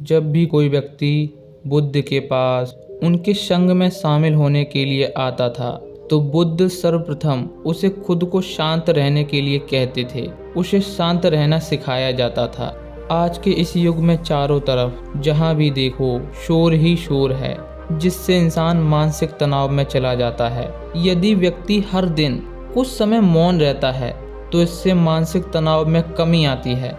जब भी कोई व्यक्ति बुद्ध के पास उनके संग में शामिल होने के लिए आता था तो बुद्ध सर्वप्रथम उसे खुद को शांत रहने के लिए कहते थे। उसे शांत रहना सिखाया जाता था। आज के इस युग में चारों तरफ जहाँ भी देखो शोर ही शोर है, जिससे इंसान मानसिक तनाव में चला जाता है। यदि व्यक्ति हर दिन कुछ समय मौन रहता है तो इससे मानसिक तनाव में कमी आती है।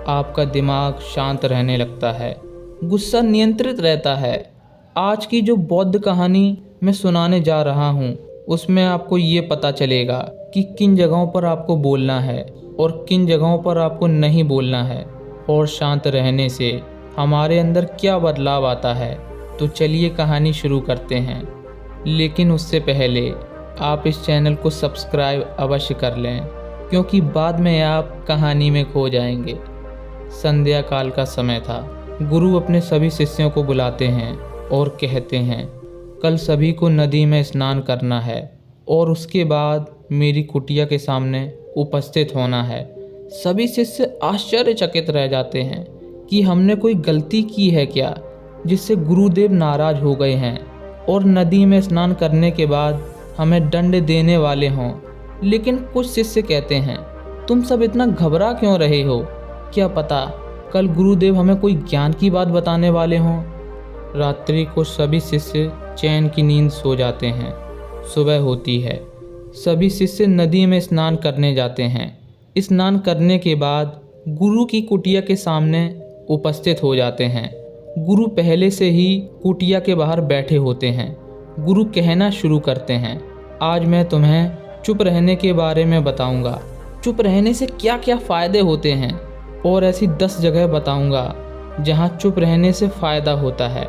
आपका दिमाग शांत रहने लगता है, गुस्सा नियंत्रित रहता है। आज की जो बौद्ध कहानी मैं सुनाने जा रहा हूँ उसमें आपको ये पता चलेगा कि किन जगहों पर आपको बोलना है और किन जगहों पर आपको नहीं बोलना है, और शांत रहने से हमारे अंदर क्या बदलाव आता है। तो चलिए कहानी शुरू करते हैं, लेकिन उससे पहले आप इस चैनल को सब्सक्राइब अवश्य कर लें, क्योंकि बाद में आप कहानी में खो जाएंगे। संध्या काल का समय था। गुरु अपने सभी शिष्यों को बुलाते हैं और कहते हैं, कल सभी को नदी में स्नान करना है और उसके बाद मेरी कुटिया के सामने उपस्थित होना है। सभी शिष्य आश्चर्यचकित रह जाते हैं कि हमने कोई गलती की है क्या, जिससे गुरुदेव नाराज हो गए हैं और नदी में स्नान करने के बाद हमें दंड देने वाले हों। लेकिन कुछ शिष्य कहते हैं, तुम सब इतना घबरा क्यों रहे हो? क्या पता कल गुरुदेव हमें कोई ज्ञान की बात बताने वाले हों। रात्रि को सभी शिष्य चैन की नींद सो जाते हैं। सुबह होती है। सभी शिष्य नदी में स्नान करने जाते हैं। स्नान करने के बाद गुरु की कुटिया के सामने उपस्थित हो जाते हैं। गुरु पहले से ही कुटिया के बाहर बैठे होते हैं। गुरु कहना शुरू करते हैं, आज मैं तुम्हें चुप रहने के बारे में बताऊंगा। चुप रहने से क्या क्या फ़ायदे होते हैं, और ऐसी 10 जगह बताऊंगा जहां चुप रहने से फ़ायदा होता है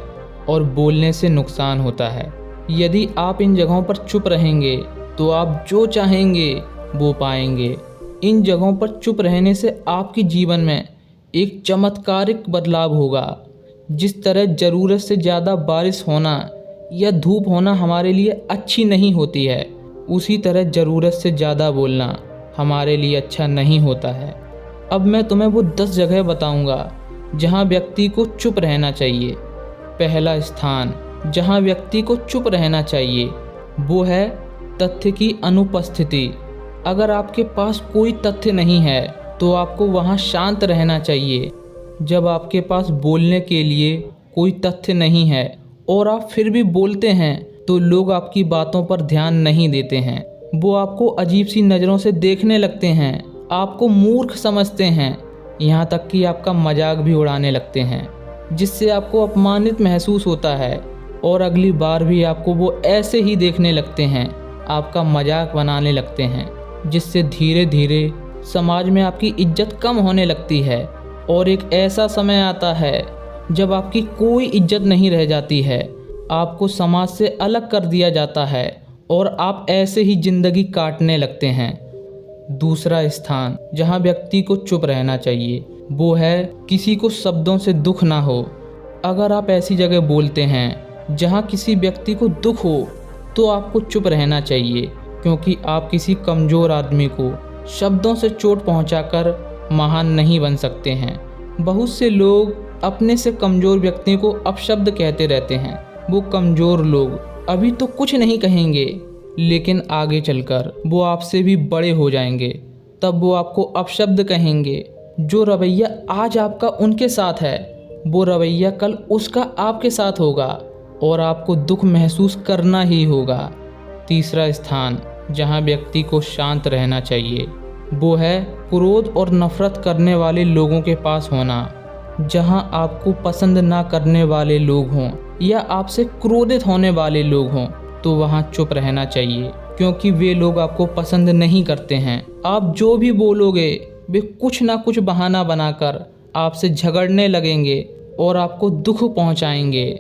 और बोलने से नुकसान होता है। यदि आप इन जगहों पर चुप रहेंगे तो आप जो चाहेंगे वो पाएंगे। इन जगहों पर चुप रहने से आपके जीवन में एक चमत्कारिक बदलाव होगा। जिस तरह ज़रूरत से ज़्यादा बारिश होना या धूप होना हमारे लिए अच्छी नहीं होती है, उसी तरह ज़रूरत से ज़्यादा बोलना हमारे लिए अच्छा नहीं होता है। अब मैं तुम्हें वो 10 जगह बताऊंगा जहां व्यक्ति को चुप रहना चाहिए। पहला स्थान जहां व्यक्ति को चुप रहना चाहिए वो है तथ्य की अनुपस्थिति। अगर आपके पास कोई तथ्य नहीं है तो आपको वहां शांत रहना चाहिए। जब आपके पास बोलने के लिए कोई तथ्य नहीं है और आप फिर भी बोलते हैं तो लोग आपकी बातों पर ध्यान नहीं देते हैं। वो आपको अजीब सी नज़रों से देखने लगते हैं, आपको मूर्ख समझते हैं, यहाँ तक कि आपका मजाक भी उड़ाने लगते हैं, जिससे आपको अपमानित महसूस होता है और अगली बार भी आपको वो ऐसे ही देखने लगते हैं, आपका मजाक बनाने लगते हैं, जिससे धीरे धीरे समाज में आपकी इज्जत कम होने लगती है। और एक ऐसा समय आता है जब आपकी कोई इज्जत नहीं रह जाती है, आपको समाज से अलग कर दिया जाता है और आप ऐसे ही ज़िंदगी काटने लगते हैं। दूसरा स्थान जहां व्यक्ति को चुप रहना चाहिए वो है किसी को शब्दों से दुख ना हो। अगर आप ऐसी जगह बोलते हैं जहां किसी व्यक्ति को दुख हो तो आपको चुप रहना चाहिए, क्योंकि आप किसी कमज़ोर आदमी को शब्दों से चोट पहुंचाकर महान नहीं बन सकते हैं। बहुत से लोग अपने से कमज़ोर व्यक्ति को अपशब्द कहते रहते हैं। वो कमज़ोर लोग अभी तो कुछ नहीं कहेंगे, लेकिन आगे चलकर वो आपसे भी बड़े हो जाएंगे, तब वो आपको अपशब्द कहेंगे। जो रवैया आज आपका उनके साथ है वो रवैया कल उसका आपके साथ होगा और आपको दुख महसूस करना ही होगा। तीसरा स्थान जहां व्यक्ति को शांत रहना चाहिए वो है क्रोध और नफरत करने वाले लोगों के पास होना। जहां आपको पसंद ना करने वाले लोग हों या आपसे क्रोधित होने वाले लोग हों तो वहां चुप रहना चाहिए, क्योंकि वे लोग आपको पसंद नहीं करते हैं। आप जो भी बोलोगे वे कुछ ना कुछ बहाना बनाकर आपसे झगड़ने लगेंगे और आपको दुख पहुंचाएंगे।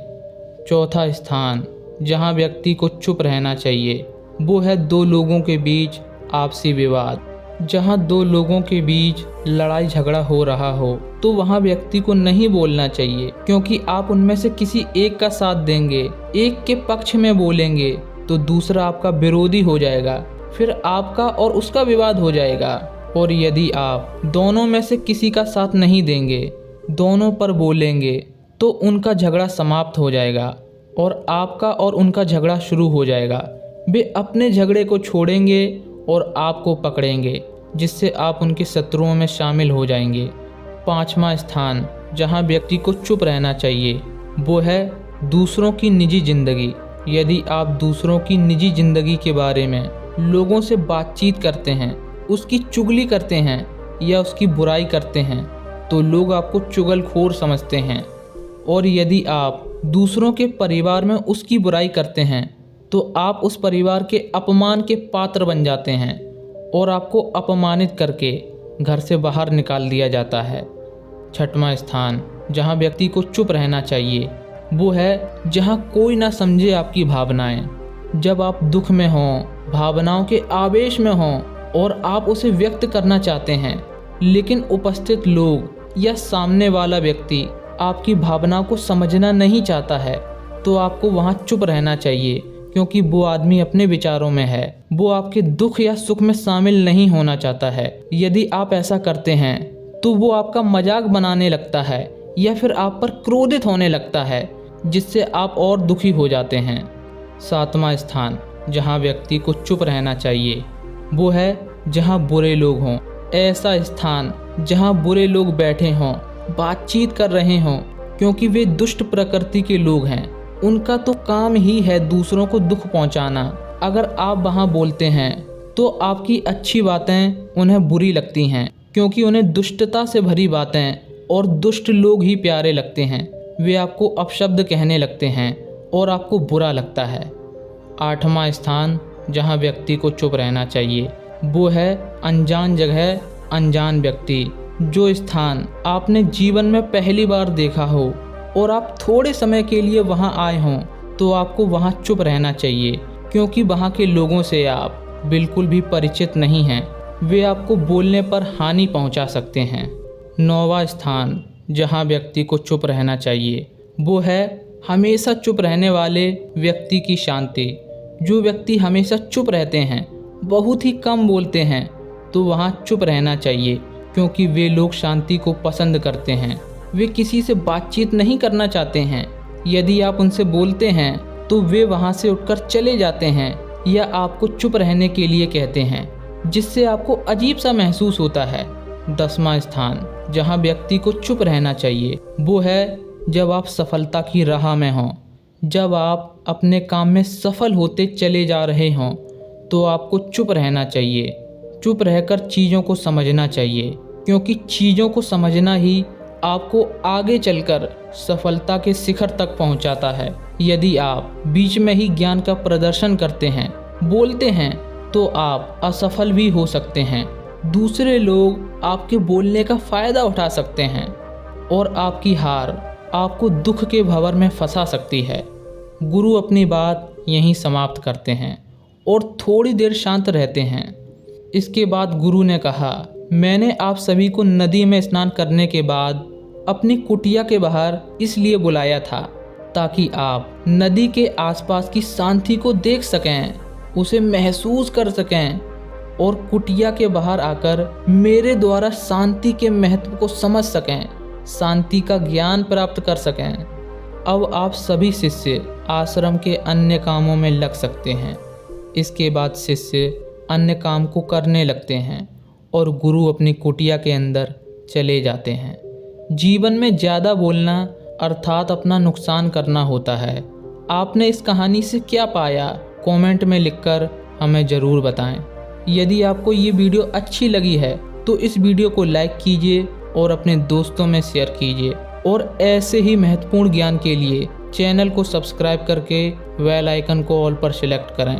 चौथा स्थान जहां व्यक्ति को चुप रहना चाहिए वो है 2 लोगों के बीच आपसी विवाद। जहां 2 लोगों के बीच लड़ाई झगड़ा हो रहा हो तो वहां व्यक्ति को नहीं बोलना चाहिए, क्योंकि आप उनमें से किसी एक का साथ देंगे, एक के पक्ष में बोलेंगे तो दूसरा आपका विरोधी हो जाएगा, फिर आपका और उसका विवाद हो जाएगा। और यदि आप दोनों में से किसी का साथ नहीं देंगे, दोनों पर बोलेंगे तो उनका झगड़ा समाप्त हो जाएगा और आपका और उनका झगड़ा शुरू हो जाएगा। वे अपने झगड़े को छोड़ेंगे और आपको पकड़ेंगे, जिससे आप उनके शत्रुओं में शामिल हो जाएंगे। 5वां स्थान जहां व्यक्ति को चुप रहना चाहिए वो है दूसरों की निजी ज़िंदगी। यदि आप दूसरों की निजी ज़िंदगी के बारे में लोगों से बातचीत करते हैं, उसकी चुगली करते हैं या उसकी बुराई करते हैं, तो लोग आपको चुगलखोर समझते हैं। और यदि आप दूसरों के परिवार में उसकी बुराई करते हैं तो आप उस परिवार के अपमान के पात्र बन जाते हैं और आपको अपमानित करके घर से बाहर निकाल दिया जाता है। 6वां स्थान जहां व्यक्ति को चुप रहना चाहिए वो है जहां कोई ना समझे आपकी भावनाएं। जब आप दुख में हों, भावनाओं के आवेश में हों और आप उसे व्यक्त करना चाहते हैं, लेकिन उपस्थित लोग या सामने वाला व्यक्ति आपकी भावनाओं को समझना नहीं चाहता है, तो आपको वहां चुप रहना चाहिए, क्योंकि वो आदमी अपने विचारों में है। वो आपके दुख या सुख में शामिल नहीं होना चाहता है। यदि आप ऐसा करते हैं तो वो आपका मजाक बनाने लगता है या फिर आप पर क्रोधित होने लगता है, जिससे आप और दुखी हो जाते हैं। 7वां स्थान जहां व्यक्ति को चुप रहना चाहिए वो है जहां बुरे लोग हों। ऐसा स्थान जहां बुरे लोग बैठे हों, बातचीत कर रहे हों, क्योंकि वे दुष्ट प्रकृति के लोग हैं। उनका तो काम ही है दूसरों को दुख पहुंचाना। अगर आप वहां बोलते हैं तो आपकी अच्छी बातें उन्हें बुरी लगती हैं, क्योंकि उन्हें दुष्टता से भरी बातें और दुष्ट लोग ही प्यारे लगते हैं। वे आपको अपशब्द कहने लगते हैं और आपको बुरा लगता है। 8वां स्थान जहां व्यक्ति को चुप रहना चाहिए वो है अनजान जगह, अनजान व्यक्ति। जो स्थान आपने जीवन में पहली बार देखा हो और आप थोड़े समय के लिए वहां आए हों, तो आपको वहां चुप रहना चाहिए, क्योंकि वहां के लोगों से आप बिल्कुल भी परिचित नहीं हैं। वे आपको बोलने पर हानि पहुंचा सकते हैं। 9वां स्थान जहां व्यक्ति को चुप रहना चाहिए वो है हमेशा चुप रहने वाले व्यक्ति की शांति। जो व्यक्ति हमेशा चुप रहते हैं, बहुत ही कम बोलते हैं, तो वहां चुप रहना चाहिए, क्योंकि वे लोग शांति को पसंद करते हैं। वे किसी से बातचीत नहीं करना चाहते हैं। यदि आप उनसे बोलते हैं तो वे वहां से उठकर चले जाते हैं या आपको चुप रहने के लिए कहते हैं, जिससे आपको अजीब सा महसूस होता है। 10वां स्थान जहां व्यक्ति को चुप रहना चाहिए वो है जब आप सफलता की राह में हों। जब आप अपने काम में सफल होते चले जा रहे हों, तो आपको चुप रहना चाहिए। चुप रहकर चीज़ों को समझना चाहिए, क्योंकि चीज़ों को समझना ही आपको आगे चलकर सफलता के शिखर तक पहुंचाता है। यदि आप बीच में ही ज्ञान का प्रदर्शन करते हैं, बोलते हैं, तो आप असफल भी हो सकते हैं। दूसरे लोग आपके बोलने का फ़ायदा उठा सकते हैं और आपकी हार आपको दुख के भंवर में फंसा सकती है। गुरु अपनी बात यहीं समाप्त करते हैं और थोड़ी देर शांत रहते हैं। इसके बाद गुरु ने कहा, मैंने आप सभी को नदी में स्नान करने के बाद अपनी कुटिया के बाहर इसलिए बुलाया था, ताकि आप नदी के आसपास की शांति को देख सकें, उसे महसूस कर सकें और कुटिया के बाहर आकर मेरे द्वारा शांति के महत्व को समझ सकें, शांति का ज्ञान प्राप्त कर सकें। अब आप सभी शिष्य आश्रम के अन्य कामों में लग सकते हैं। इसके बाद शिष्य अन्य काम को करने लगते हैं और गुरु अपनी कुटिया के अंदर चले जाते हैं। जीवन में ज़्यादा बोलना अर्थात अपना नुकसान करना होता है। आपने इस कहानी से क्या पाया, कमेंट में लिखकर हमें ज़रूर बताएं। यदि आपको ये वीडियो अच्छी लगी है तो इस वीडियो को लाइक कीजिए और अपने दोस्तों में शेयर कीजिए, और ऐसे ही महत्वपूर्ण ज्ञान के लिए चैनल को सब्सक्राइब करके बेल आइकन को ऑल पर सिलेक्ट करें।